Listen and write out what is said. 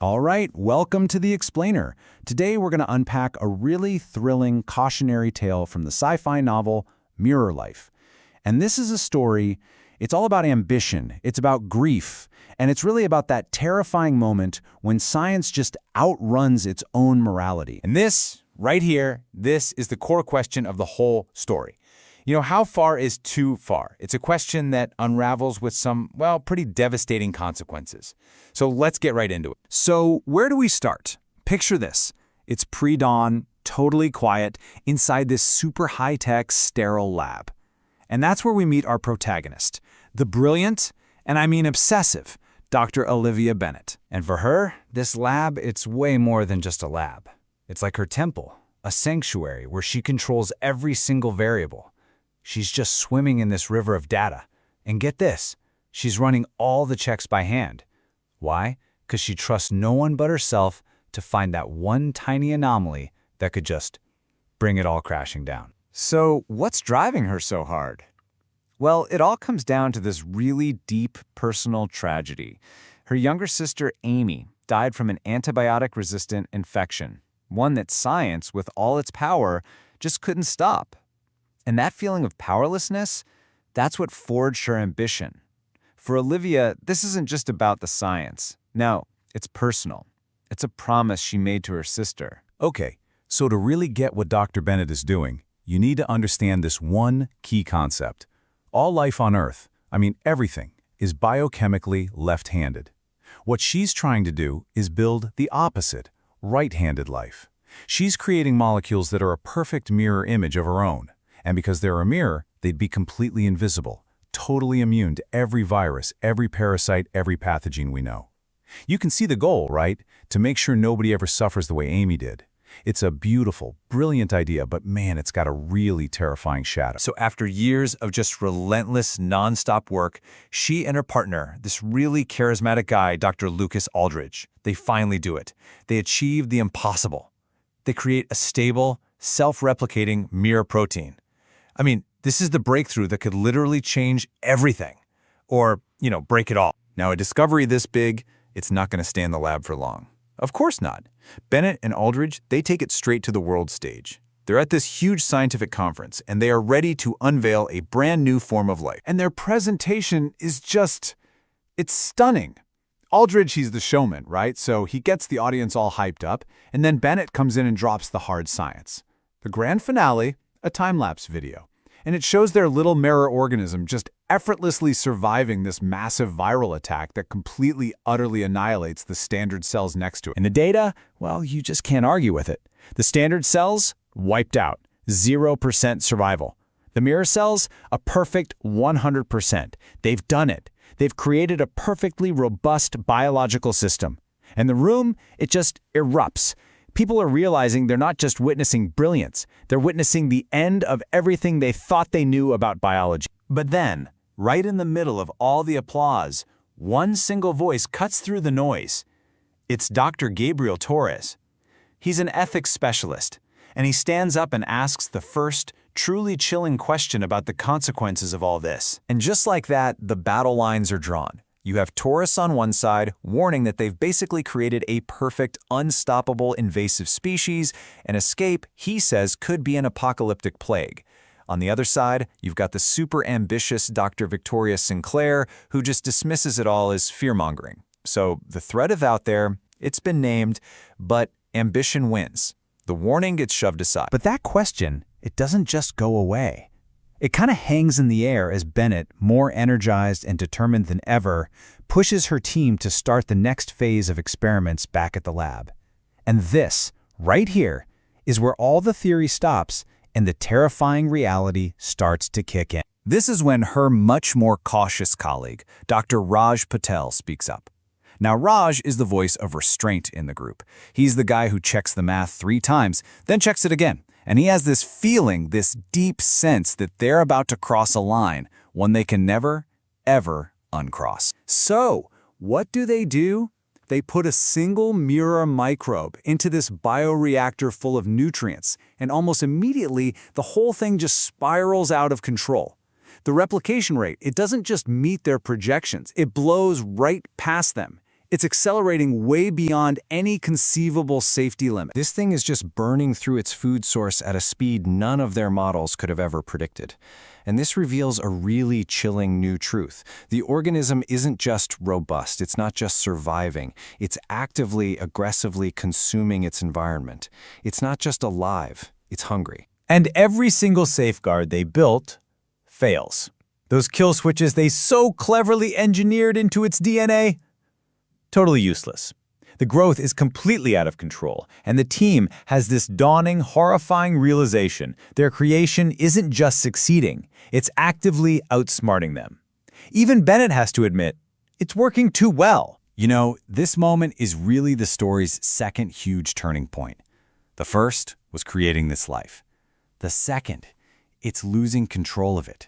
All right, welcome to The Explainer. Today we're going to unpack a really thrilling cautionary tale from the sci-fi novel Mirror Life. And this is a story, it's all about ambition, it's about grief, and it's really about that terrifying moment when science just outruns its own morality. And this, right here, this is the core question of the whole story. You know, how far is too far? It's a question that unravels with some, well, pretty devastating consequences. So let's get right into it. So where do we start? Picture this. It's pre-dawn, totally quiet, inside this super high-tech, sterile lab. And that's where we meet our protagonist, the brilliant, and I mean obsessive, Dr. Olivia Bennett. And for her, this lab, it's way more than just a lab. It's like her temple, a sanctuary where she controls every single variable. She's just swimming in this river of data. And get this, she's running all the checks by hand. Why? Because she trusts no one but herself to find that one tiny anomaly that could just bring it all crashing down. So what's driving her so hard? Well, it all comes down to this really deep personal tragedy. Her younger sister, Amy, died from an antibiotic-resistant infection, one that science, with all its power, just couldn't stop. And that feeling of powerlessness, that's what forged her ambition. For Olivia, this isn't just about the science. No, it's personal. It's a promise she made to her sister. Okay, so to really get what Dr. Bennett is doing, you need to understand this one key concept. All life on Earth, I mean everything, is biochemically left-handed. What she's trying to do is build the opposite, right-handed life. She's creating molecules that are a perfect mirror image of her own. And because they're a mirror, they'd be completely invisible, totally immune to every virus, every parasite, every pathogen we know. You can see the goal, right? To make sure nobody ever suffers the way Amy did. It's a beautiful, brilliant idea, but man, it's got a really terrifying shadow. So after years of just relentless, nonstop work, she and her partner, this really charismatic guy, Dr. Lucas Aldridge, they finally do it. They achieve the impossible. They create a stable, self-replicating mirror protein. I mean, this is the breakthrough that could literally change everything. Or, break it all. Now, a discovery this big, it's not going to stay in the lab for long. Of course not. Bennett and Aldridge, they take it straight to the world stage. They're at this huge scientific conference, and they are ready to unveil a brand new form of life. And their presentation is just, it's stunning. Aldridge, he's the showman, right? So he gets the audience all hyped up, and then Bennett comes in and drops the hard science. The grand finale, a time-lapse video. And it shows their little mirror organism just effortlessly surviving this massive viral attack that completely, utterly annihilates the standard cells next to it. And the data, well, you just can't argue with it. The standard cells, wiped out, 0% survival. The mirror cells, a perfect 100%. They've done it. They've created a perfectly robust biological system. And the room, it just erupts. People are realizing they're not just witnessing brilliance, they're witnessing the end of everything they thought they knew about biology. But then, right in the middle of all the applause, one single voice cuts through the noise. It's Dr. Gabriel Torres. He's an ethics specialist, and he stands up and asks the first, truly chilling question about the consequences of all this. And just like that, the battle lines are drawn. You have Taurus on one side, warning that they've basically created a perfect, unstoppable invasive species. An escape, he says, could be an apocalyptic plague. On the other side, you've got the super ambitious Dr. Victoria Sinclair, who just dismisses it all as fear-mongering. So the threat is out there, it's been named, but ambition wins. The warning gets shoved aside. But that question, it doesn't just go away. It kind of hangs in the air as Bennett, more energized and determined than ever, pushes her team to start the next phase of experiments back at the lab. And this, right here, is where all the theory stops and the terrifying reality starts to kick in. This is when her much more cautious colleague, Dr. Raj Patel, speaks up. Now, Raj is the voice of restraint in the group. He's the guy who checks the math 3 times, then checks it again. And he has this feeling, this deep sense that they're about to cross a line, one they can never, ever uncross. So, what do? They put a single mirror microbe into this bioreactor full of nutrients, and almost immediately, the whole thing just spirals out of control. The replication rate, it doesn't just meet their projections, it blows right past them. It's accelerating way beyond any conceivable safety limit. This thing is just burning through its food source at a speed none of their models could have ever predicted. And this reveals a really chilling new truth. The organism isn't just robust, it's not just surviving, it's actively, aggressively consuming its environment. It's not just alive, it's hungry. And every single safeguard they built fails. Those kill switches they so cleverly engineered into its DNA? Totally useless. The growth is completely out of control, and the team has this dawning, horrifying realization their creation isn't just succeeding, it's actively outsmarting them. Even Bennett has to admit, it's working too well. You know, this moment is really the story's second huge turning point. The first was creating this life. The second, it's losing control of it.